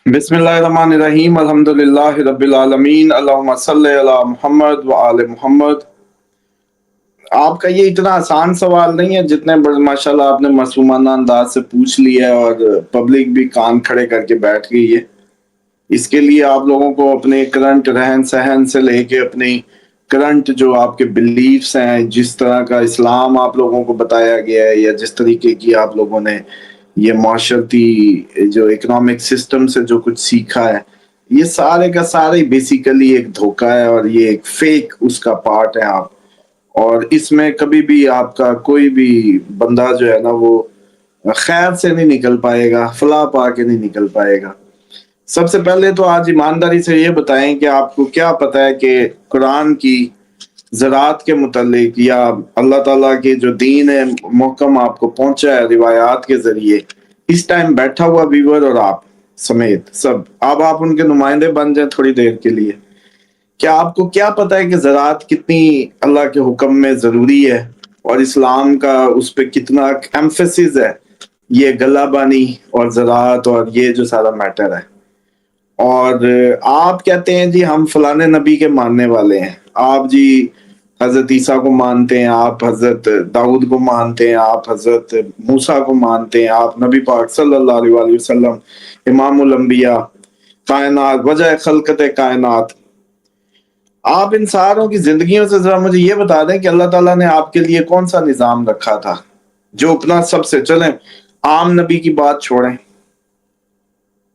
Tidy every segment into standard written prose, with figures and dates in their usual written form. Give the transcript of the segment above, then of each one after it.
बिस्मिल्लाहिर्रहमानिर्रहीम अल्हम्दुलिल्लाहि रब्बिल आलमीन अल्लाहुम्मा सल्लि अला मुहम्मद व आले मुहम्मद। आपका ये इतना आसान सवाल नहीं है जितने बड़े माशाल्लाह आपने मासूमाना अंदाज से पूछ लिया है और पब्लिक भी कान खड़े करके बैठ गई है। इसके लिए आप लोगों को अपने करंट रहन सहन से लेके अपनी करंट जो आपके बिलीफ्स हैं, जिस तरह का इस्लाम आप लोगों को बताया गया है या जिस तरीके की आप लोगों ने ये माशरती जो इकोनॉमिक सिस्टम से जो कुछ सीखा है, ये सारे का सारे बेसिकली एक धोखा है और ये एक फेक उसका पार्ट है आप। और इसमें कभी भी आपका कोई भी बंदा जो है ना वो खैर से नहीं निकल पाएगा, फलाह पा के नहीं निकल पाएगा। सबसे पहले तो आज ईमानदारी से ये बताएं कि आपको क्या पता है कि कुरान की ज़रात के मुतालिक या अल्लाह ताला के जो दीन है मुहकम आपको पहुंचा है रिवायात के जरिए, इस टाइम बैठा हुआ व्यूअर और आप समेत सब, अब आप उनके नुमाइंदे बन जाए थोड़ी देर के लिए। क्या आपको क्या पता है कि ज़रात कितनी अल्लाह के हुक्म में ज़रूरी है और इस्लाम का उस पर कितना एम्फेसिस है, ये गलाबानी और ज़रात और ये जो सारा मैटर है। और आप कहते हैं जी हम फलाने नबी के मानने वाले हैं, आप जी हजरत ईसा को मानते हैं, आप हजरत दाऊद को मानते हैं, आप हजरत मूसा को मानते हैं, आप नबी पाक सल्लल्लाहु अलैहि वसल्लम इमामुल अंबिया कायनात वजह खलकत कायनात, आप इन सारों की जिंदगियों से जरा मुझे ये बता दें कि अल्लाह ताला ने आपके लिए कौन सा निजाम रखा था जो अपना सबसे चलें। आम नबी की बात छोड़ें,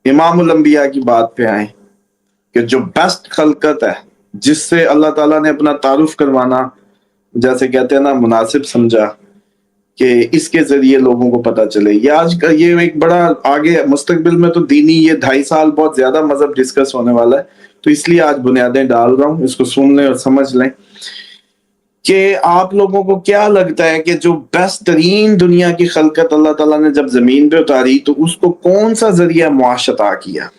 इमामुल अंबिया की बात पे आए कि जो बेस्ट खलकत है जिससे अल्लाह ताला ने अपना तारुफ करवाना जैसे कहते हैं ना मुनासिब समझा कि इसके जरिए लोगों को पता चले। ये आज का ये एक बड़ा आगे मुस्तकबिल में तो दीनी ये 2.5 साल बहुत ज्यादा मजहब डिस्कस होने वाला है, तो इसलिए आज बुनियादें डाल रहा हूँ, इसको सुन लें और समझ लें कि आप लोगों को क्या लगता है कि जो बेस्ट तरीन दुनिया की खलकत अल्लाह ताला ने जब जमीन पे उतारी तो उसको कौन सा जरिया मुआश अता किया,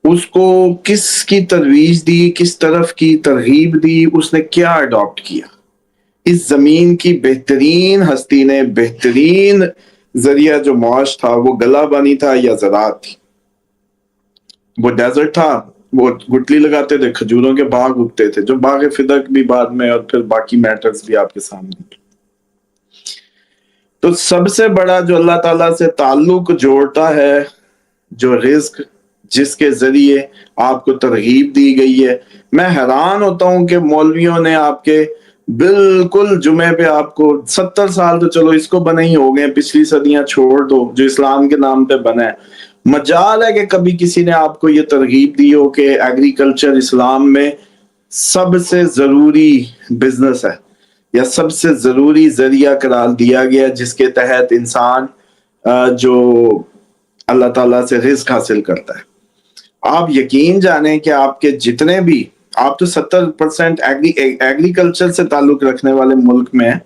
उसको किसकी तरवीज दी, किस तरफ की तरगीब दी, उसने क्या अडॉप्ट किया। इस जमीन की बेहतरीन हस्ती ने बेहतरीन जरिया जो मुआश था वो गला बानी था या ज़रात थी। वो डेजर्ट था, वो गुटली लगाते थे, खजूरों के बाग उगते थे, जो बाग फिदक भी बाद में और फिर बाकी मैटर्स भी आपके सामने। तो सबसे बड़ा जो अल्लाह ताला से ताल्लुक जोड़ता है, जो रिस्क जिसके जरिए आपको तरगीब दी गई है, मैं हैरान होता हूं कि मौलवियों ने आपके बिल्कुल जुमे पे आपको 70 साल तो चलो इसको बने ही हो गए, पिछली सदियां छोड़ दो जो इस्लाम के नाम पे बना है। मजाल है कि कभी किसी ने आपको ये तरगीब दी हो कि एग्रीकल्चर इस्लाम में सबसे जरूरी बिजनेस है या सबसे जरूरी जरिया करार दिया गया जिसके तहत इंसान जो अल्लाह ताला से रिस्क हासिल करता है। आप यकीन जाने कि आपके जितने भी, आप तो 70% एग्रीकल्चर से ताल्लुक रखने वाले मुल्क में है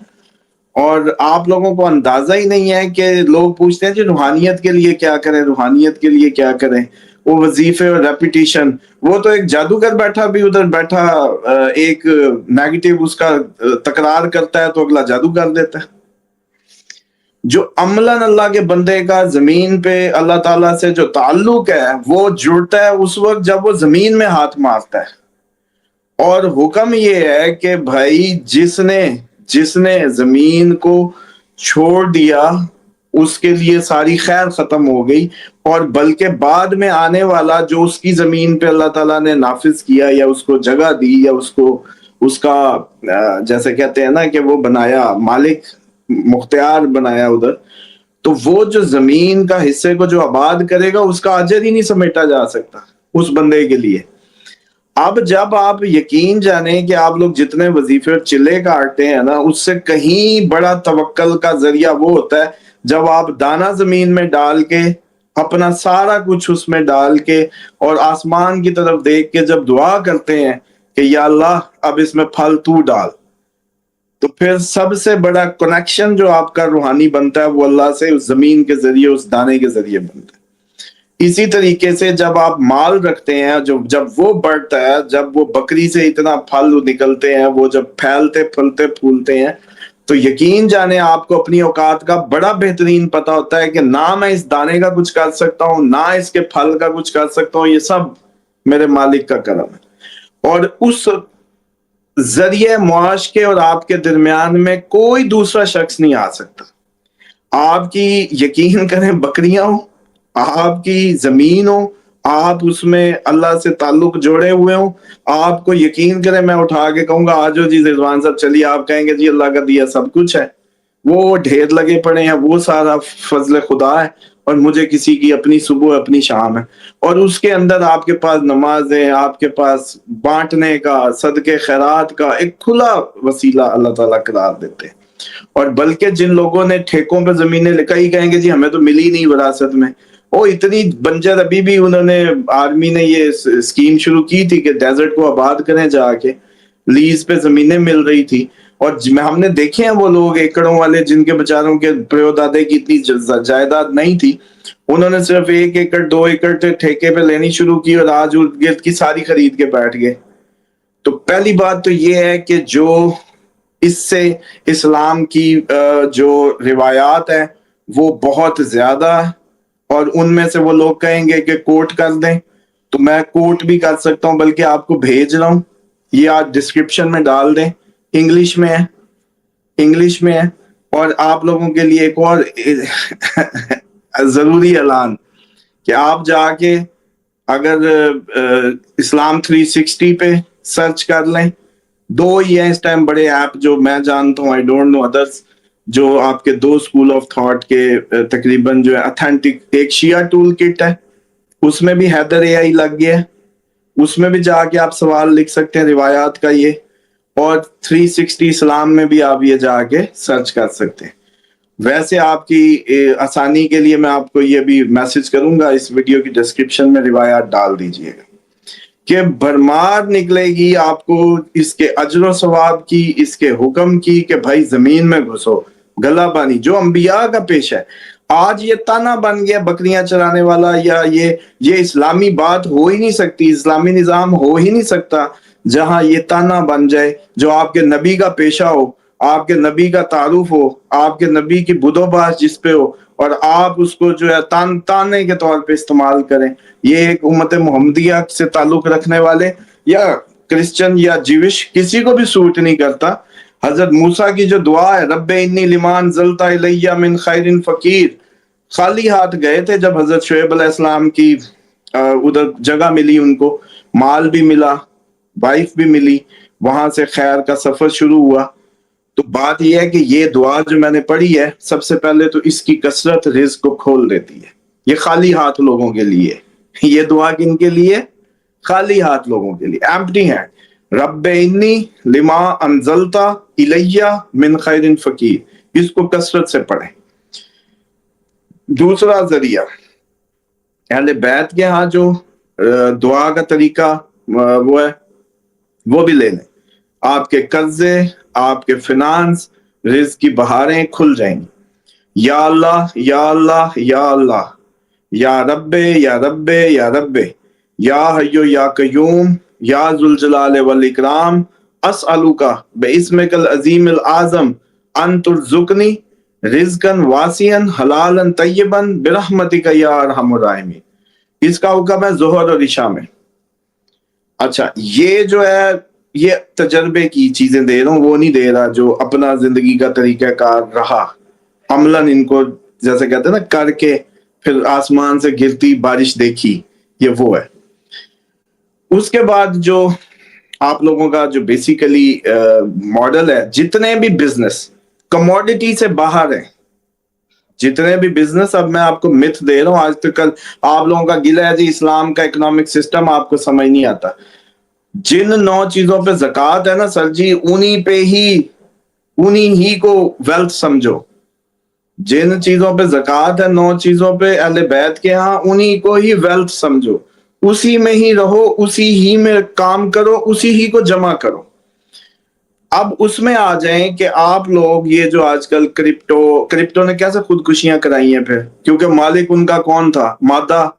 और आप लोगों को अंदाजा ही नहीं है कि लोग पूछते हैं कि रूहानियत के लिए क्या करें, रूहानियत के लिए क्या करें, वो वजीफे और रेपिटेशन, वो तो एक जादूगर बैठा भी उधर बैठा एक नेगेटिव उसका तकरार करता है तो अगला जादू कर देता है। जो अमलन अल्लाह के बंदे का जमीन पे अल्लाह ताला से जो ताल्लुक है वो जुड़ता है उस वक्त जब वो जमीन में हाथ मारता है। और हुक्म ये है कि भाई जिसने जिसने जमीन को छोड़ दिया उसके लिए सारी खैर खत्म हो गई, और बल्कि बाद में आने वाला जो उसकी जमीन पे अल्लाह ताला ने नाफिज किया या उसको जगह दी या उसको उसका जैसे कहते हैं ना कि वो बनाया मालिक मुख्तियार बनाया उधर, तो वो जो जमीन का हिस्से को जो आबाद करेगा उसका अजर ही नहीं समेटा जा सकता उस बंदे के लिए। अब जब आप यकीन जाने कि आप लोग जितने वजीफे और चिल्ले काटते हैं ना उससे कहीं बड़ा तवक्कल का जरिया वो होता है जब आप दाना जमीन में डाल के अपना सारा कुछ उसमें डाल के और आसमान की तरफ देख के जब दुआ करते हैं कि या अल्लाह अब इसमें फल तू डाल, तो फिर सबसे बड़ा कनेक्शन जो आपका रूहानी बनता है वो अल्लाह से उस जमीन के जरिए उस दाने के जरिए बनता है। इसी तरीके से जब आप माल रखते हैं, जो जब वो बढ़ता है, जब वो बकरी से इतना फल निकलते हैं, वो जब फैलते फलते फूलते हैं, تو یقین جانے آپ کو اپنی اوقات کا بڑا بہترین پتہ ہوتا ہے کہ نہ میں اس دانے کا کچھ کر سکتا ہوں، نہ اس کے پھل کا کچھ کر سکتا ہوں، یہ سب میرے مالک کا کرم ہے۔ اور اس ذریعے معاش کے اور آپ کے درمیان میں کوئی دوسرا شخص نہیں آ سکتا۔ آپ کی یقین کریں بکریاں ہو، آپ کی زمین ہو، آپ اس میں اللہ سے تعلق جوڑے ہوئے ہوں، آپ کو یقین کریں میں اٹھا کے کہوں گا آجو جی رضوان صاحب چلیے، آپ کہیں گے جی اللہ کا دیا سب کچھ ہے، وہ ڈھیر لگے پڑے ہیں، وہ سارا فضل خدا ہے، اور مجھے کسی کی اپنی صبح اپنی شام ہے، اور اس کے اندر آپ کے پاس نماز ہے، آپ کے پاس بانٹنے کا، صدقے خیرات کا ایک کھلا وسیلہ اللہ تعالیٰ قرار دیتے ہیں۔ اور بلکہ جن لوگوں نے ٹھیکوں پہ زمینیں کئی کہیں گے جی ہمیں تو ملی نہیں وراثت میں، وہ اتنی بنجر ابھی بھی انہوں نے آرمی نے یہ اسکیم شروع کی تھی کہ ڈیزرٹ کو آباد کریں جا کے، لیز پہ زمینیں مل رہی تھی، اور ہم نے دیکھے ہیں وہ لوگ ایکڑوں والے جن کے بچاروں کے پریو دادے کی اتنی جائیداد نہیں تھی، انہوں نے صرف 1 ایکڑ 2 ایکڑ ٹھیکے پہ لینی شروع کی اور آج ارد گرد کی ساری خرید کے بیٹھ گئے۔ تو پہلی بات تو یہ ہے کہ جو اس سے اسلام کی جو روایات ہیں وہ بہت زیادہ، اور ان میں سے وہ لوگ کہیں گے کہ کوٹ کر دیں تو میں کوٹ بھی کر سکتا ہوں، بلکہ آپ کو بھیج رہا ہوں، یہ آپ ڈسکرپشن میں ڈال دیں، انگلش میں ہے، انگلش میں ہے۔ اور آپ لوگوں کے لیے ایک اور ضروری اعلان کہ آپ جا کے اگر اسلام 360 پہ سرچ کر لیں، 2 ہی ہیں اس ٹائم بڑے ایپ جو میں جانتا ہوں، آئی ڈونٹ نو ادرس، جو آپ کے 2 اسکول آف تھاٹ کے تقریباً جو ہے اتھینٹک، ایک شیعہ ٹول کٹ ہے، اس میں بھی حیدر اے آئی لگ گیا ہے، اس میں بھی جا کے آپ سوال لکھ سکتے ہیں روایات کا یہ، اور 360 اسلام میں بھی آپ یہ جا کے سرچ کر سکتے ہیں۔ ویسے آپ کی آسانی کے لیے میں آپ کو یہ بھی میسج کروں گا، اس ویڈیو کی ڈسکرپشن میں روایات ڈال دیجئے گا کہ بھرمار نکلے گی آپ کو اس کے اجر و ثواب کی، اس کے حکم کی کہ بھائی زمین میں گھسو، گلا بانی جو انبیاء کا پیشہ ہے۔ آج یہ تانا بن گیا بکریاں چرانے والا، یا یہ اسلامی بات ہو ہی نہیں سکتی، اسلامی نظام ہو ہی نہیں سکتا جہاں یہ تانا بن جائے جو آپ کے نبی کا پیشہ ہو، آپ کے نبی کا تعارف ہو، آپ کے نبی کی بدو باس جس پہ ہو، اور آپ اس کو جو ہے تانے کے طور پہ استعمال کریں۔ یہ ایک امت محمدیہ سے تعلق رکھنے والے یا کرسچن یا جیوش کسی کو بھی سوٹ نہیں کرتا۔ حضرت موسیٰ کی جو دعا ہے رب انی لما انزلت الی من خیر فقیر، خالی ہاتھ گئے تھے جب حضرت شعیب علیہ السلام کی ادھر جگہ ملی، ان کو مال بھی ملا، وائف بھی ملی، وہاں سے خیر کا سفر شروع ہوا۔ تو بات یہ ہے کہ یہ دعا جو میں نے پڑھی ہے، سب سے پہلے تو اس کی کثرت رزق کو کھول دیتی ہے۔ یہ خالی ہاتھ لوگوں کے لیے، یہ دعا کن کے لیے؟ خالی ہاتھ لوگوں کے لیے، ایمپٹی ہینڈ، رب انی لما انزلت الی من خیر فقیر، اس کو کثرت سے پڑھیں۔ دوسرا ذریعہ، اہل بیت کے ہاں جو دعا کا طریقہ وہ ہے، وہ بھی لے لیں، آپ کے قرضے، آپ کے فنانس، رزق کی بہاریں کھل جائیں گی۔ یا اللہ یا اللہ یا اللہ، یا رب یا رب یا رب، یا حیو یا قیوم، یا ذوالجلال والاکرام، اسألک باسمک العظیم العظم ان ترزقنی رزقا واسعا حلالا طیبا برحمتک یا ارحم الراحمین۔ اس کا حکم ہے ظہر اور عشاء میں۔ اچھا، یہ جو ہے یہ تجربے کی چیزیں دے رہا ہوں، وہ نہیں دے رہا جو اپنا زندگی کا طریقہ کار رہا عملاً ان کو، جیسے کہتے ہیں نا کر کے پھر آسمان سے گرتی بارش دیکھی، یہ وہ ہے۔ اس کے بعد جو آپ لوگوں کا جو بیسیکلی ماڈل ہے، جتنے بھی بزنس کموڈٹی سے باہر ہیں، جتنے بھی بزنس، اب میں آپ کو مت دے رہا ہوں، آج تک آپ لوگوں کا گلہ ہے جی اسلام کا اکنامک سسٹم آپ کو سمجھ نہیں آتا۔ جن 9 چیزوں پہ زکوٰۃ ہے نا سر جی، انہی ہی کو ویلتھ سمجھو۔ جن چیزوں پہ زکوٰۃ ہے، 9 چیزوں پہ اہل بیت کے ہاں، انہی کو ہی ویلتھ سمجھو، اسی میں ہی رہو، اسی ہی میں کام کرو، اسی ہی کو جمع کرو۔ اب اس میں آ جائیں کہ آپ لوگ یہ جو آج کل کرپٹو نے کیسے خودکشیاں کرائی ہیں پھر، کیونکہ مالک ان کا کون تھا؟ مادہ،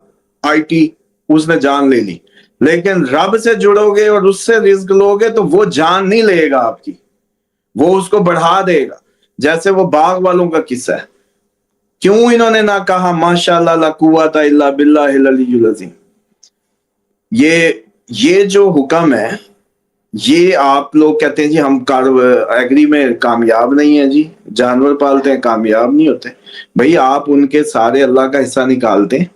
آئی ٹی، اس نے جان لے لی۔ لیکن رب سے جڑو گے اور اس سے رزق لو گے تو وہ جان نہیں لے گا آپ کی، وہ اس کو بڑھا دے گا۔ जैसे वो बाग वालों का किस्सा है, क्यों इन्होंने ना कहा माशाअल्लाह ला कुव्वता इल्ला बिल्लाहिल अलियुल अज़ीम। ये जो हुक्म है, ये आप लोग कहते हैं जी हम एग्री में कामयाब नहीं है जी, जानवर पालते हैं कामयाब नहीं होते। भाई आप उनके सारे अल्लाह का हिस्सा निकालते हैं,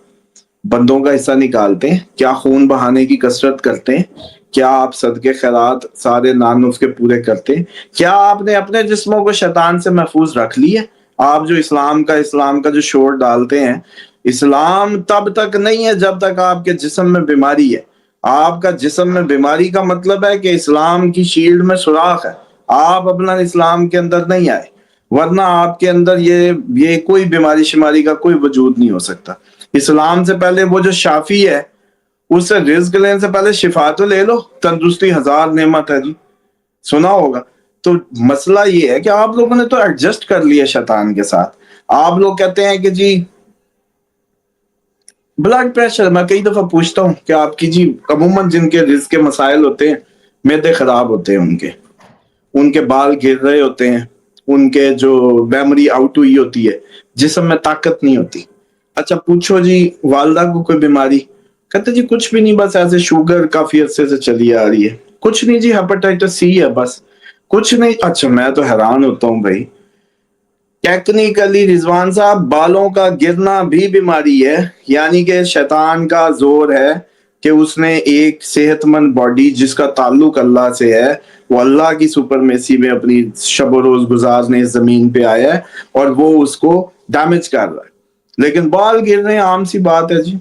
बंदों का हिस्सा निकालते हैं, क्या खून बहाने की कसरत करते हैं, क्या आप सदके खैरात सारे नान उसके पूरे करते हैं, क्या आपने अपने जिस्मों को शैतान से महफूज रख लिया? आप जो इस्लाम का जो शोर डालते हैं, इस्लाम तब तक नहीं है जब तक आपके जिस्म में बीमारी है। आपका जिस्म में बीमारी का मतलब है कि इस्लाम की शील्ड में सुराख है, आप अपना इस्लाम के अंदर नहीं आए, वरना आपके अंदर ये कोई बीमारी शिमारी का कोई वजूद नहीं हो सकता। इस्लाम से पहले वो जो शाफी है, उससे रिज्क लेने से पहले शिफा तो ले लो, तंदुरुस्ती हजार नेमत है जी, सुना होगा। तो मसला ये है कि आप लोगों ने तो एडजस्ट कर लिया शैतान के साथ। आप लोग कहते हैं कि जी ब्लड प्रेशर, मैं कई दफा पूछता हूँ कि आपकी जी अमूमन जिनके रिज्क के मसाइल होते हैं, मैदे खराब होते हैं, उनके बाल गिर रहे होते हैं, उनके जो मेमोरी आउट हुई होती है, जिस्म में ताकत नहीं होती। अच्छा पूछो जी वालदा को कोई बीमारी, कहते जी कुछ भी नहीं, बस ऐसे शुगर काफी अरसे से चली आ रही है, कुछ नहीं जी हेपेटाइटिस सी है बस, कुछ नहीं। अच्छा मैं तो हैरान होता हूँ भाई, टेक्निकली रिजवान साहब बालों का गिरना भी बीमारी है, यानी कि शैतान का जोर है कि उसने एक सेहतमंद बॉडी जिसका ताल्लुक अल्लाह से है, वो अल्लाह की सुपरमेसी में अपनी शब रोज गुजारने इस जमीन पे आया है और वो उसको डैमेज कर रहा है। लेकिन बाल गिरने आम सी बात है जी,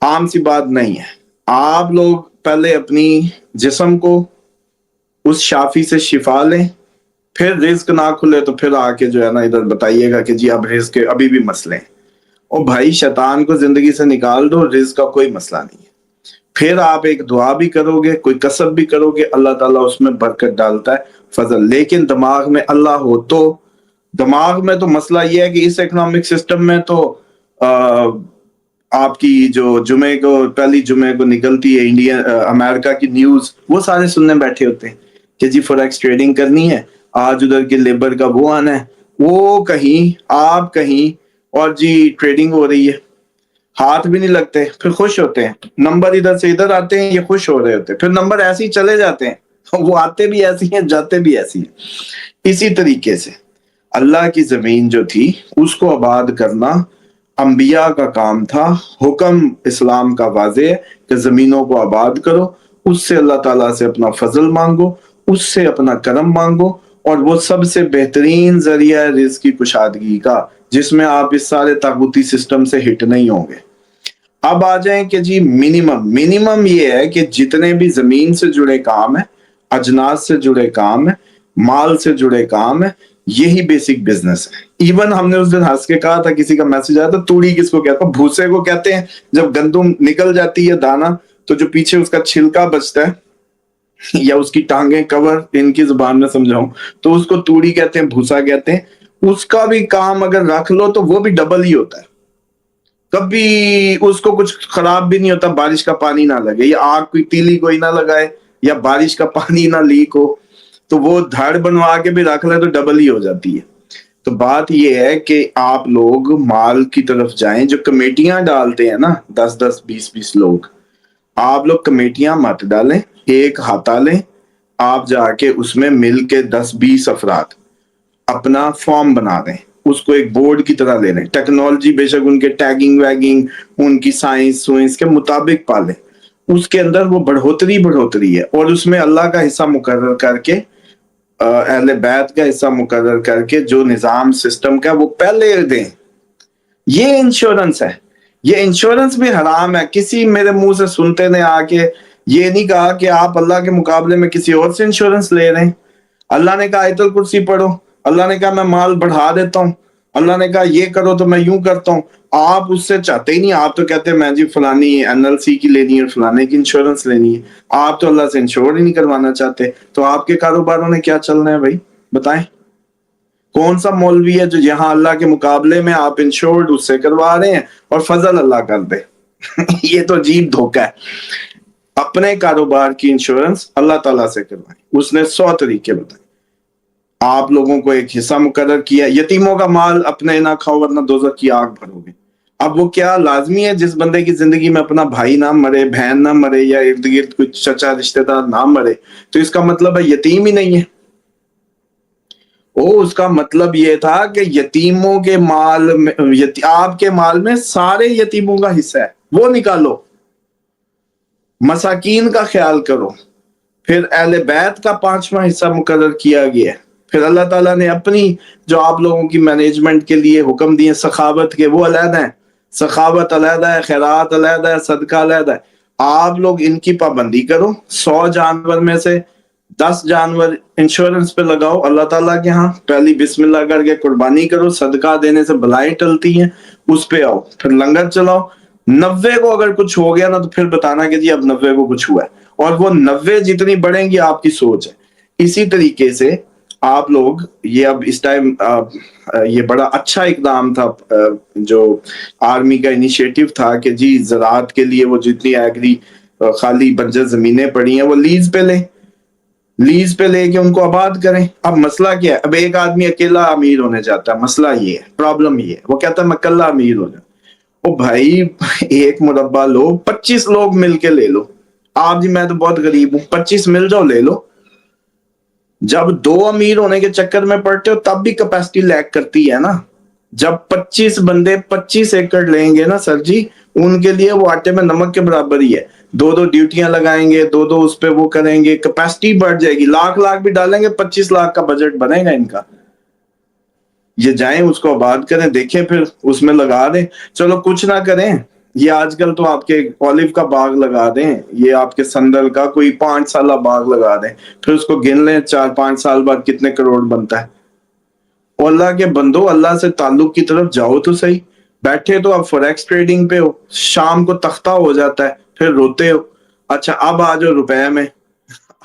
आम सी बात नहीं है। आप लोग पहले अपनी जिस्म को उस शाफी से शिफा लें, फिर रिज्क ना खुले तो फिर आके जो है ना इधर बताइएगा कि जी अब रिज्क के अभी भी मसले हैं। और भाई शैतान को जिंदगी से निकाल दो, रिज्क का कोई मसला नहीं है। फिर आप एक दुआ भी करोगे, कोई कसब भी करोगे, अल्लाह ताला उसमें बरकत डालता है, फजल। लेकिन दिमाग में अल्लाह हो तो, दिमाग में तो मसला ये है कि इस इकोनॉमिक सिस्टम में तो आ, आपकी जो जुमे को पहली जुमे को निकलती है इंडिया अमेरिका की न्यूज, वो सारे सुनने बैठे होते हैं कि जी फॉरेक्स ट्रेडिंग करनी है, आज उधर के लेबर का वो आना है, वो कहीं आप कहीं, और जी ट्रेडिंग हो रही है, हाथ भी नहीं लगते, फिर खुश होते हैं, नंबर इधर से इधर आते हैं, ये खुश हो रहे होते हैं, फिर नंबर ऐसे ही चले जाते हैं, वो आते भी ऐसी हैं जाते भी ऐसी हैं। इसी तरीके से अल्लाह की जमीन जो थी उसको आबाद करना अंबिया का काम था। हुक्म इस्लाम का वाज़े है कि जमीनों को आबाद करो, उससे अल्लाह ताला से अपना फजल मांगो, उससे अपना करम मांगो, और वो सबसे बेहतरीन जरिया है रिज़्क की कुशादगी का, जिसमें आप इस सारे तागुती सिस्टम से हिट नहीं होंगे। अब आ जाए कि जी मिनिमम ये है कि जितने भी जमीन से जुड़े काम है, अजनास से जुड़े काम है, माल से जुड़े काम है, यही बेसिक बिजनेस है। इवन हमने उस दिन हंस के कहा था, किसी का मैसेज आया था, तूड़ी किसको कहता है? भूसे को कहते हैं। जब गंदुम निकल जाती है दाना, तो जो पीछे उसका छिलका बचता है या उसकी टांगे कवर, इनकी जुबान में समझाऊं तो उसको तूड़ी कहते हैं, भूसा कहते हैं। उसका भी काम अगर रख लो तो वो भी डबल ही होता है। कभी उसको कुछ खराब भी नहीं होता, बारिश का पानी ना लगे, या आग की तीली कोई ना लगाए, या बारिश का पानी ना लीक हो, तो वो धड़ बनवा के भी रख ले तो डबल ही हो जाती है। तो बात ये है कि आप लोग माल की तरफ जाएं। जो कमेटियां डालते हैं ना 10-10 20-20 लोग, आप लोग कमेटियां मत डालें, एक हाथा लें, आप जाके उसमें मिल के 10-20 अफराद अपना फॉर्म बना दें, उसको एक बोर्ड की तरह ले लें। टेक्नोलॉजी बेशक उनके टैगिंग वैगिंग उनकी साइंस के मुताबिक पालें, उसके अंदर वो बढ़ोतरी है, और उसमें अल्लाह का हिस्सा मुकर्रर करके, अहले बैत का हिस्सा मुकर्रर करके, जो निज़ाम सिस्टम का वो पहले दें। ये इंश्योरेंस है। ये इंश्योरेंस भी हराम है। किसी मेरे मुंह से सुनते ने आके ये नहीं कहा कि आप अल्लाह के मुकाबले में किसी और से इंश्योरेंस ले रहे हैं। अल्लाह ने कहा आयतुल कुर्सी पढ़ो, अल्लाह ने कहा मैं माल बढ़ा देता हूँ, अल्लाह ने कहा ये करो तो मैं यूं करता हूँ। आप उससे चाहते ही नहीं, आप तो कहते हैं मैं जी फलानी एनएलसी की लेनी है, फलाने की इंश्योरेंस लेनी है। आप तो अल्लाह से इंश्योर ही नहीं करवाना चाहते, तो आपके कारोबारों ने क्या चलना है भाई, बताएं? कौन सा मौलवी है जो यहाँ अल्लाह के मुकाबले में आप इंश्योर्ड उससे करवा रहे हैं और फजल अल्लाह कर दे? ये तो अजीब धोखा है। अपने कारोबार की इंश्योरेंस अल्लाह ताला से करवाएं, उसने 100 तरीके बताए। आप लोगों को एक हिस्सा मुकर्रर किया, यतीमों का माल अपने ना खाओ वरना दोजख की आग भरोगे। अब वो क्या लाजमी है जिस बंदे की जिंदगी में अपना भाई ना मरे, बहन ना मरे, या इर्द गिर्द कुछ चचा रिश्तेदार ना मरे, तो इसका मतलब है यतीम ही नहीं है? ओ, उसका मतलब ये था कि यतीमों के माल में, आपके माल में सारे यतीमों का हिस्सा है, वो निकालो, मसाकीन का ख्याल करो। फिर अहले बैत का 5वां हिस्सा मुकर्रर किया गया है। फिर अल्लाह ताला ने अपनी जो आप लोगों की मैनेजमेंट के लिए हुक्म दिए सखावत के, वो अलहदा है। सखावत अलहदा है, खैरात अलहदा है, सदका अलहदा है। आप लोग इनकी पाबंदी करो। 100 जानवर में से 10 जानवर इंश्योरेंस पे लगाओ अल्लाह ताला के यहाँ, पहली बिस्मिल्लाह करके कुर्बानी करो, सदका देने से बलाएं टलती हैं, उस पे आओ। फिर लंगर चलाओ। 90 को अगर कुछ हो गया ना तो फिर बताना कि जी अब 90 को कुछ हुआ है, और वो 90 जितनी बढ़ेंगी आपकी सोच है। इसी तरीके से आप लोग ये अब इस टाइम ये बड़ा अच्छा इकदाम था, जो आर्मी का इनिशिएटिव था कि जी ज़राअत के लिए वो जितनी एग्री खाली बंजर जमीनें पड़ी हैं वो लीज पे लें, लीज पे लेके उनको आबाद करें। अब मसला क्या है, अब एक आदमी अकेला अमीर होने जाता है, मसला ये है, प्रॉब्लम ये है, वो कहता है मैं अकेला अमीर हो जाऊं। ओ भाई, एक मुरब्बा लो, 25 लोग मिलके ले लो। आप जी मैं तो बहुत गरीब हूं, 25 मिल जाओ ले लो। जब 2 अमीर होने के चक्कर में पड़ते हो तब भी कैपेसिटी लैग करती है ना। जब 25 बंदे 25 एकड़ लेंगे ना सर जी, उनके लिए वो आटे में नमक के बराबर ही है। 2-2 ड्यूटियां लगाएंगे, 2-2 उस पे वो करेंगे, कैपेसिटी बढ़ जाएगी। लाख लाख भी डालेंगे, 25 लाख का बजट बनेगा इनका। ये जाएं उसको आबाद करें, देखें, फिर उसमें लगा दें। चलो कुछ ना करें, ये आजकल तो आपके ऑलिव का बाग लगा दें, ये आपके संदल का कोई 5 साल बाग लगा दें, फिर उसको गिन लें 4-5 साल बाद कितने करोड़ बनता है। और अल्लाह के बंदो, अल्लाह से ताल्लुक की तरफ जाओ तो सही। बैठे तो आप फॉरेक्स ट्रेडिंग पे हो, शाम को तख्ता हो जाता है, फिर रोते हो। अच्छा अब आ जाओ रुपए में।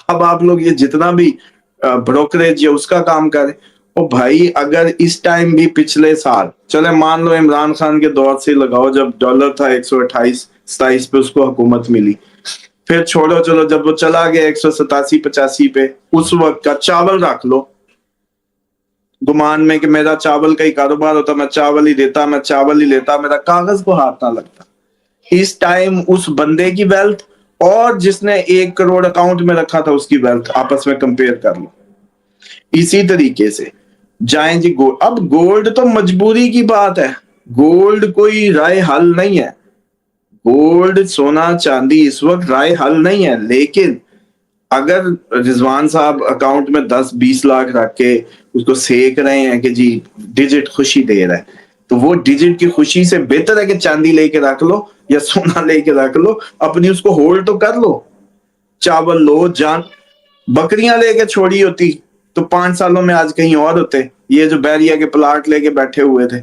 अब आप लोग ये जितना भी ब्रोकरेज या उसका काम करें। ओ भाई, अगर इस टाइम भी पिछले साल, चले मान लो इमरान खान के दौर से लगाओ जब डॉलर था 128-27 पे उसको हुकूमत मिली, फिर छोड़ो, चलो जब वो चला गया 187-85 पे, उस वक्त का चावल रख लो, गुमान में कि मेरा चावल का ही कारोबार होता, मैं चावल ही देता, मैं चावल ही लेता, मेरा कागज को हाथ ना लगता। इस टाइम उस बंदे की वेल्थ और जिसने 1 करोड़ अकाउंट में रखा था उसकी वेल्थ आपस में कंपेयर कर लो। इसी तरीके से जाएं जी गोल्ड। अब गोल्ड तो मजबूरी की बात है, गोल्ड कोई राय हल नहीं है। गोल्ड, सोना चांदी इस वक्त राय हल नहीं है, लेकिन अगर रिजवान साहब अकाउंट में 10-20 लाख रख के उसको सेक रहे हैं कि जी डिजिट खुशी दे रहा है, तो वो डिजिट की खुशी से बेहतर है कि चांदी लेके रख लो या सोना लेके रख लो, अपनी उसको होल्ड तो कर लो। चावल लो, जान, बकरियां लेके छोड़ी होती तो 5 सालों में आज कहीं और होते। ये जो बैरिया के प्लाट लेके बैठे हुए थे,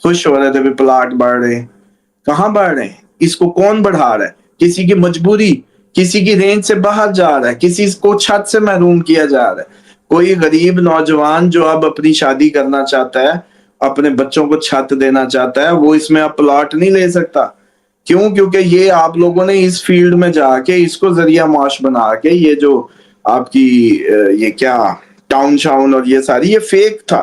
खुश हो रहे थे भी प्लाट बढ़ रहे हैं, कहाँ बढ़ रहे हैं? इसको कौन बढ़ा रहा है? किसी की मजबूरी, किसी की रेंज से बाहर जा रहा है, किसी को छत से महरूम किया जा रहा है। कोई गरीब नौजवान जो अब अपनी शादी करना चाहता है, अपने बच्चों को छत देना चाहता है, वो इसमें अब प्लॉट नहीं ले सकता। क्यों? क्योंकि ये आप लोगों ने इस फील्ड में जाके इसको जरिया माश बना के, ये जो आपकी ये क्या टाउन शाउन और ये सारी, ये फेक था।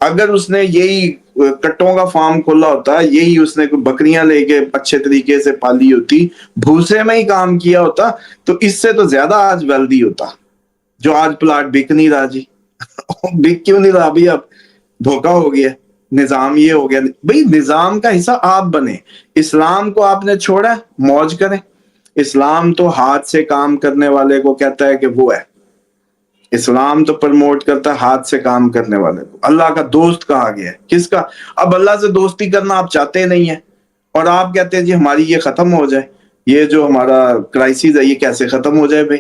अगर उसने यही कट्टों का फार्म खोला होता, यही उसने बकरियां लेके अच्छे तरीके से पाली होती, भूसे में ही काम किया होता, तो इससे तो ज्यादा आज वेल्दी होता। जो आज प्लाट बिक नहीं रहा जी। बिक क्यों नहीं रहा? अभी अब धोखा हो गया, निजाम ये हो गया। भाई निजाम का हिस्सा आप बने। इस्लाम को आपने छोड़ा, मौज करें। इस्लाम तो हाथ से काम करने वाले को कहता है कि वो है। इस्लाम तो प्रमोट करता है हाथ से काम करने वाले को। अल्लाह का दोस्त कहा गया है, किसका? अब अल्लाह से दोस्ती करना आप चाहते नहीं है, और आप कहते हैं जी हमारी ये खत्म हो जाए, ये जो हमारा क्राइसिस है ये कैसे खत्म हो जाए? भाई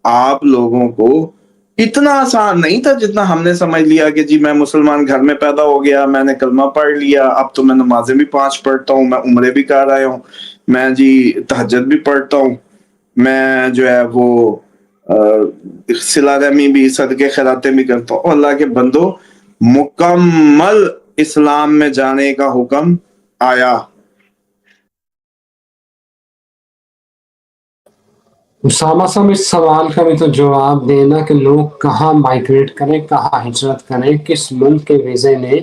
आप लोगों को इतना आसान नहीं था जितना हमने समझ लिया कि जी मैं मुसलमान घर में पैदा हो गया, मैंने कलमा पढ़ लिया, अब तो मैं नमाजें भी 5 पढ़ता हूँ, मैं उम्रे भी कर आया हूँ, मैं जी तहज्जुद भी पढ़ता हूँ, मैं जो है वो सिला रहमी भी, सदके खैरातें भी करता हूँ। अल्लाह के बंदो, मुकम्मल इस्लाम में जाने का हुक्म आया। اسامہ صاحب اس سوال کا بھی تو جواب دینا کہ لوگ کہاں مائگریٹ کریں، کہاں ہجرت کریں، کس ملک کے ویزے لیں،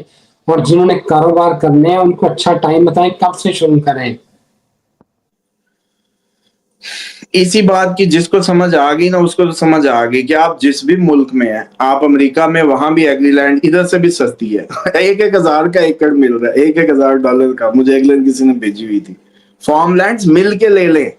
اور جنہوں نے کاروبار کرنے ہیں ان کو اچھا ٹائم بتائیں کب سے شروع کریں۔ اسی بات کی جس کو سمجھ آ گئی نا اس کو تو سمجھ آ گئی کہ آپ جس بھی ملک میں ہیں، آپ امریکہ میں وہاں بھی ایگری لینڈ ادھر سے بھی سستی ہے، 1,000 کا ایکڑ مل رہا ہے، $1,000 کا، مجھے انگلینڈ کسی نے بھیجی ہوئی تھی۔ فارم لینڈز مل کے لے لیں،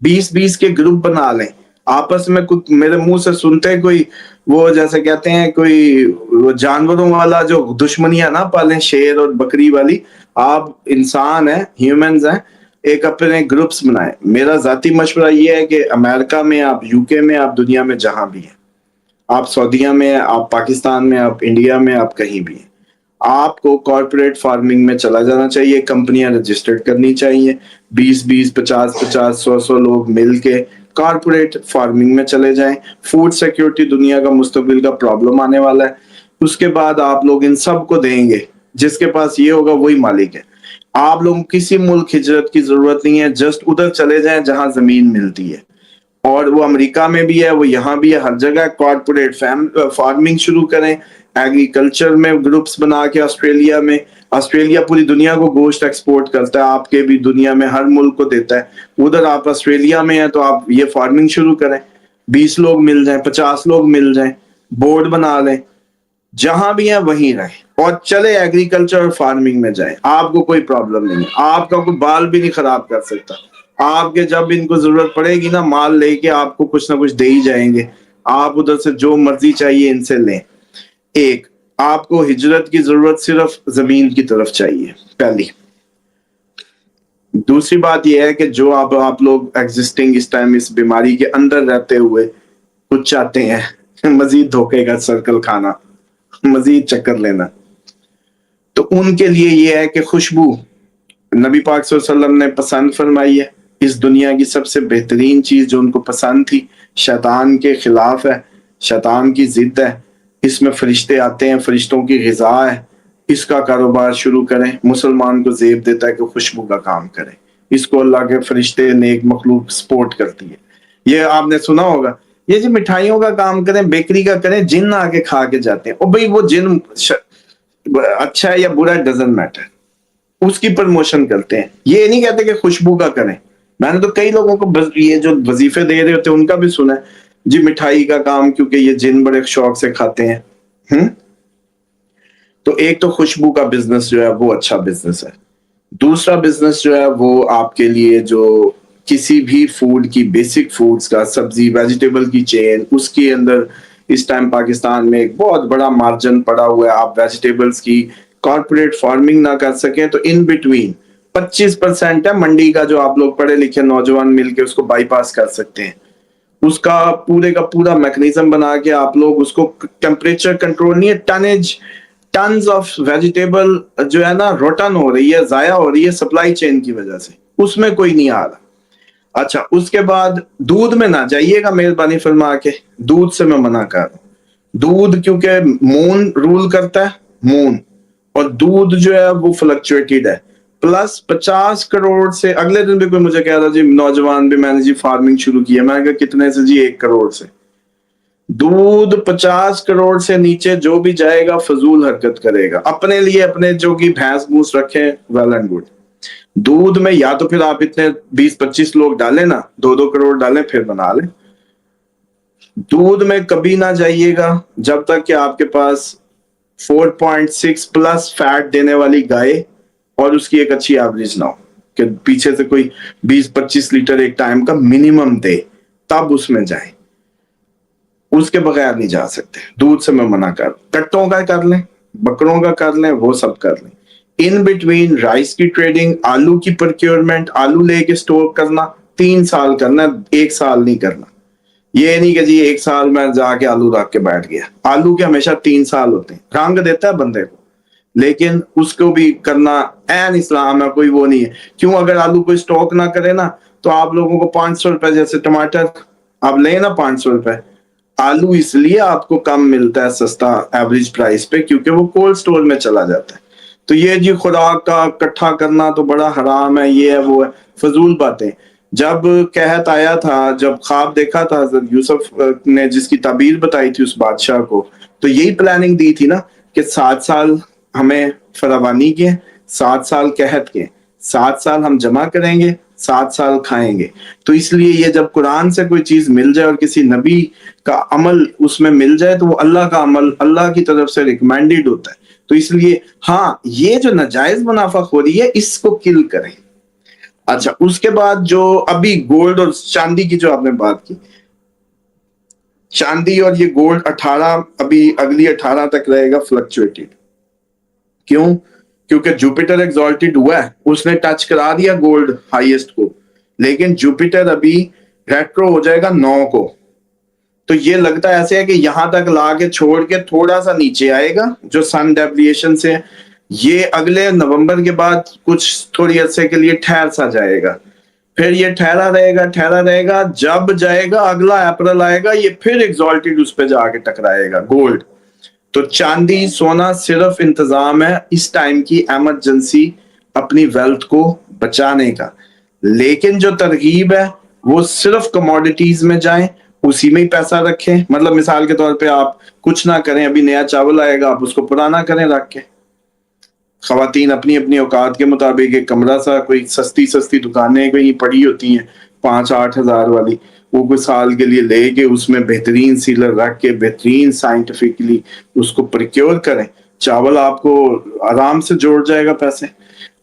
20 کے گروپ بنا لیں، آپس میں کچھ میرے منہ سے سنتے کوئی وہ جیسے کہتے ہیں کوئی وہ جانوروں والا جو دشمنیاں نہ پالیں، شیر اور بکری والی، آپ انسان ہیں، ہیومنز ہیں، ایک اپنے گروپس بنائیں۔ میرا ذاتی مشورہ یہ ہے کہ امریکہ میں، آپ UK میں، آپ دنیا میں جہاں بھی ہیں، آپ سعودیہ میں، آپ پاکستان میں، آپ انڈیا میں، آپ کہیں بھی ہیں، آپ کو کارپوریٹ فارمنگ میں چلا جانا چاہیے، کمپنیاں رجسٹرڈ کرنی چاہیے، 20 50 100 لوگ مل کے کارپوریٹ فارمنگ میں چلے جائیں۔ فوڈ سیکیورٹی دنیا کا مستقبل کا پرابلم آنے والا ہے، اس کے بعد آپ لوگ ان سب کو دیں گے، جس کے پاس یہ ہوگا وہی مالک ہے۔ آپ لوگوں کسی ملک ہجرت کی ضرورت نہیں ہے، جسٹ ادھر چلے جائیں جہاں زمین ملتی ہے، اور وہ امریکہ میں بھی ہے، وہ یہاں بھی ہے، ہر جگہ کارپوریٹ فارمنگ شروع کریں، ایگریکلچر میں گروپس بنا کے۔ آسٹریلیا پوری دنیا کو گوشت ایکسپورٹ کرتا ہے، آپ کے بھی دنیا میں ہر ملک کو دیتا ہے، ادھر آپ آسٹریلیا میں ہیں تو آپ یہ فارمنگ شروع کریں، 20 لوگ مل جائیں، 50 لوگ مل جائیں، بورڈ بنا لیں، جہاں بھی ہیں وہیں رہیں، اور چلے ایگریکلچر اور فارمنگ میں جائیں، آپ کو کوئی پرابلم نہیں ہے، آپ کا کوئی بال بھی نہیں خراب کر سکتا۔ آپ کے جب ان کو ضرورت پڑے گی نا، مال لے کے آپ کو کچھ نہ کچھ دے ہی جائیں گے، آپ ادھر سے جو مرضی چاہیے ان سے لیں۔ ایک، آپ کو ہجرت کی ضرورت صرف زمین کی طرف چاہیے، پہلی۔ دوسری بات یہ ہے کہ جو آپ لوگ ایگزسٹنگ اس ٹائم اس بیماری کے اندر رہتے ہوئے کچھ چاہتے ہیں، مزید دھوکے کا سرکل کھانا، مزید چکر لینا، تو ان کے لیے یہ ہے کہ خوشبو نبی پاک صلی اللہ علیہ وسلم نے پسند فرمائی ہے، اس دنیا کی سب سے بہترین چیز جو ان کو پسند تھی، شیطان کے خلاف ہے، شیطان کی ضد ہے، اس میں فرشتے آتے ہیں، فرشتوں کی غذا ہے، اس کا کاروبار شروع کریں۔ مسلمان کو زیب دیتا ہے کہ خوشبو کا کام کریں، اس کو اللہ کے فرشتے نیک مخلوق سپورٹ کرتی ہے۔ یہ آپ نے سنا ہوگا، یہ جو مٹھائیوں کا کام کریں، بیکری کا کریں، جن آ کے کھا کے جاتے ہیں، اور بھئی وہ جن اچھا ہے یا برا ڈزنٹ میٹر، اس کی پرموشن کرتے ہیں، یہ نہیں کہتے کہ خوشبو کا کریں۔ میں نے تو کئی لوگوں کو یہ جو وظیفے دے رہے ہوتے ہیں ان کا بھی سنا ہے، جی مٹھائی کا کام، کیونکہ یہ جن بڑے شوق سے کھاتے ہیں۔ تو ایک تو خوشبو کا بزنس جو ہے وہ اچھا بزنس ہے۔ دوسرا بزنس جو ہے وہ آپ کے لیے جو کسی بھی فوڈ کی، بیسک فوڈز کا، سبزی ویجیٹیبل کی چین، اس کے اندر اس ٹائم پاکستان میں ایک بہت بڑا مارجن پڑا ہوا ہے۔ آپ ویجیٹیبلز کی کارپوریٹ فارمنگ نہ کر سکیں تو ان بٹوین 25% ہے منڈی کا، جو آپ لوگ پڑھے لکھے نوجوان مل کے اس کو بائی پاس کر سکتے ہیں۔ اس کا پورا میکنیزم بنا کے آپ لوگ اس کو، ٹیمپریچر کنٹرول نہیں ہے، ٹنز آف ویجیٹیبل جو ہے نا روٹن ہو رہی ہے، ضائع ہو رہی ہے سپلائی چین کی وجہ سے، اس میں کوئی نہیں آ رہا۔ اچھا، اس کے بعد دودھ میں نہ جائیے گا مہربانی فرما کے، دودھ سے میں منع کر رہا ہوں۔ دودھ کیونکہ مون رول کرتا ہے، مون، اور دودھ جو ہے وہ فلکچویٹڈ ہے۔ پلس 50 کروڑ سے، اگلے دن بھی کوئی مجھے کہہ رہا جی نوجوان بھی میں نے جی فارمنگ شروع کی ہے، میں نے کہا کتنے سے؟ جی 1 کروڑ سے۔ دودھ 50 کروڑ سے نیچے جو بھی جائے گا فضول حرکت کرے گا، اپنے لیے اپنے جو کی بھینس بھوس رکھیں، ویل اینڈ گڈ۔ دودھ میں یا تو پھر آپ اتنے 20 25 لوگ ڈالیں نا، 2 2 کروڑ ڈالیں، پھر بنا لیں۔ دودھ میں کبھی نہ جائیے گا جب تک کہ آپ کے پاس 4.6 پلس فیٹ دینے والی گائے اور اس کی ایک اچھی ایوریج نہ ہو، کہ پیچھے سے کوئی 20 25 لیٹر ایک ٹائم کا منیمم دے، تب اس میں جائیں، اس کے بغیر نہیں جا سکتے۔ دودھ سے میں منع کٹوں کا کر لیں، بکروں کا کر لیں، وہ سب کر لیں۔ ان بٹوین رائس کی ٹریڈنگ، آلو کی پروکیورمنٹ، آلو لے کے سٹور کرنا، 3 سال کرنا، 1 سال نہیں کرنا۔ یہ نہیں کہ جی 1 سال میں جا کے آلو رکھ کے بیٹھ گیا، آلو کے ہمیشہ 3 سال ہوتے ہیں، رنگ دیتا ہے بندے کو، لیکن اس کو بھی کرنا عین اسلام ہے، کوئی وہ نہیں ہے۔ کیوں؟ اگر آلو کوئی سٹاک نہ کرے نا تو آپ لوگوں کو 500 روپے، جیسے ٹماٹر آپ لیں نا 500 روپے، آلو اس لیے آپ کو کم ملتا ہے سستا ایوریج پرائس پہ، کیونکہ وہ کولڈ سٹور میں چلا جاتا ہے۔ تو یہ جی خوراک کا اکٹھا کرنا تو بڑا حرام ہے، یہ ہے وہ ہے، فضول باتیں۔ جب قحط آیا تھا، جب خواب دیکھا تھا حضرت یوسف نے، جس کی تعبیر بتائی تھی اس بادشاہ کو، تو یہی پلاننگ دی تھی نا کہ 7 سال ہمیں فراوانی کے، 7 سال قحط کے، 7 سال ہم جمع کریں گے، 7 سال کھائیں گے۔ تو اس لیے یہ جب قرآن سے کوئی چیز مل جائے اور کسی نبی کا عمل اس میں مل جائے تو وہ اللہ کا عمل، اللہ کی طرف سے ریکمینڈڈ ہوتا ہے۔ تو اس لیے ہاں، یہ جو ناجائز منافع خوری ہے اس کو کل کریں۔ اچھا، اس کے بعد جو ابھی گولڈ اور چاندی کی جو آپ نے بات کی، چاندی اور یہ گولڈ 18 ابھی اگلی 18 تک رہے گا فلکچویٹڈ۔ کیوں؟ کیونکہ جوپیٹر ایگزالٹڈ ہوا ہے، اس نے ٹچ کرا دیا گولڈ ہائیسٹ کو، لیکن جوپیٹر ابھی ریٹرو ہو جائے گا 9 کو۔ تو یہ لگتا ہے ایسے ہے کہ یہاں تک لا کے چھوڑ کے تھوڑا سا نیچے آئے گا جو سن ڈیویشن سے، یہ اگلے نومبر کے بعد کچھ تھوڑی عرصے کے لیے ٹھہر سا جائے گا، پھر یہ ٹھہرا رہے گا، جب جائے گا اگلا اپریل آئے گا، یہ پھر ایگزالٹڈ اس پہ جا کے ٹکرائے گا گولڈ۔ تو چاندی سونا صرف انتظام ہے اس ٹائم کی ایمرجنسی اپنی ویلتھ کو بچانے کا، لیکن جو ترغیب ہے وہ صرف کموڈیٹیز میں جائیں، اسی میں ہی پیسہ رکھیں۔ مطلب مثال کے طور پہ آپ کچھ نہ کریں، ابھی نیا چاول آئے گا، آپ اس کو پرانا کریں رکھ کے۔ خواتین اپنی اپنی اوقات کے مطابق ایک کمرہ سا، کوئی سستی دکانیں کہیں پڑی ہوتی ہیں 5-8 ہزار والی، وہ کوئی سال کے لیے لے کے اس میں بہترین سیلر رکھ کے بہترین سائنٹیفکلی اس کو پریکیور کریں، چاول آپ کو آرام سے جوڑ جائے گا پیسے،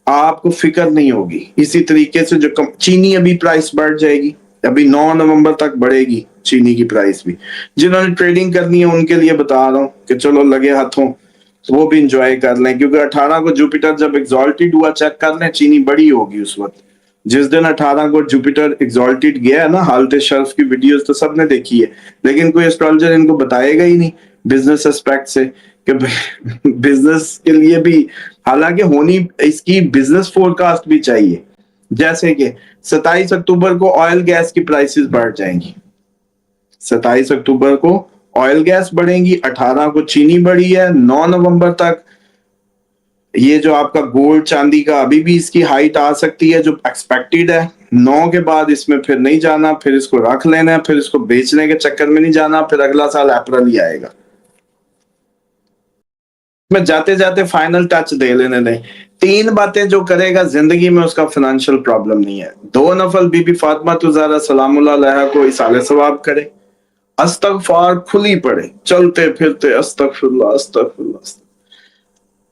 آپ کو فکر نہیں ہوگی۔ اسی طریقے سے جو چینی ابھی پرائس بڑھ جائے گی، ابھی 9 نومبر تک بڑھے گی چینی کی پرائس بھی۔ جنہوں نے ٹریڈنگ کرنی ہے ان کے لیے بتا رہا ہوں کہ چلو لگے ہاتھوں وہ بھی انجوائے کر لیں، کیونکہ 18 کو جوپیٹر جب ایگزالٹڈ ہوا، چیک کر لیں چینی بڑی ہوگی اس وقت۔ جس دن 18 کو جوپیٹر ایگزالٹڈ گیا ہے نا، حالت شرف کی ویڈیوز تو سب نے دیکھی ہے، لیکن کوئی اسٹرالوجر ان کو بتائے گا ہی نہیں بزنس اسپیکٹ سے کہ بزنس کے لیے بھی، حالانکہ ہونی اس کی بزنس فور کاسٹ بھی چاہیے۔ جیسے کہ 27 اکتوبر کو آئل گیس کی پرائسز بڑھ جائیں گی، 27 اکتوبر کو آئل گیس بڑھیں گی، 18 کو چینی بڑھی ہے، 9 نومبر تک یہ جو آپ کا گولڈ چاندی کا ابھی بھی اس کی ہائٹ آ سکتی ہے جو ایکسپیکٹڈ ہے، 9 کے بعد اس میں پھر نہیں جانا، پھر اس کو رکھ لینا ہے، پھر اس کو بیچنے کے چکر میں نہیں جانا، پھر اگلا سال اپریل ہی آئے گا۔ میں جاتے جاتے فائنل ٹچ دے لینے دیں، 3 باتیں جو کرے گا زندگی میں اس کا فائنینشیل پرابلم نہیں ہے۔ 2 نفل بی بی فاطمہ الزہرا سلام اللہ علیہا کو اصالہ ثواب کرے، استغفار کھلی پڑے، چلتے پھرتے استغفر اللہ استغفر اللہ،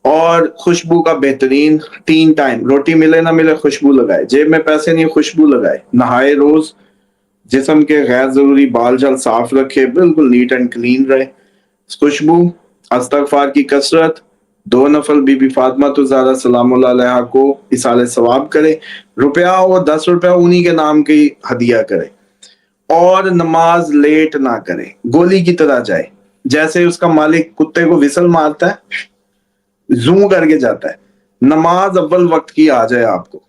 اور خوشبو کا بہترین 3 ٹائم، روٹی ملے نہ ملے خوشبو لگائے، جیب میں پیسے نہیں خوشبو لگائے، نہائے روز، جسم کے غیر ضروری بال جل صاف رکھے، بالکل نیٹ اینڈ کلین رہے، خوشبو، استغفار کی کثرت، 2 نفل بی بی فاطمہ الزہرا سلام اللہ علیہا کو اصالہ ثواب کرے، روپیہ ہو 10 روپیہ انہی کے نام کی ہدیہ کرے، اور نماز لیٹ نہ کرے، گولی کی طرح جائے، جیسے اس کا مالک کتے کو وسل مارتا ہے، زوں کر کے جاتا ہے، نماز اول وقت کی آ جائے آپ کو۔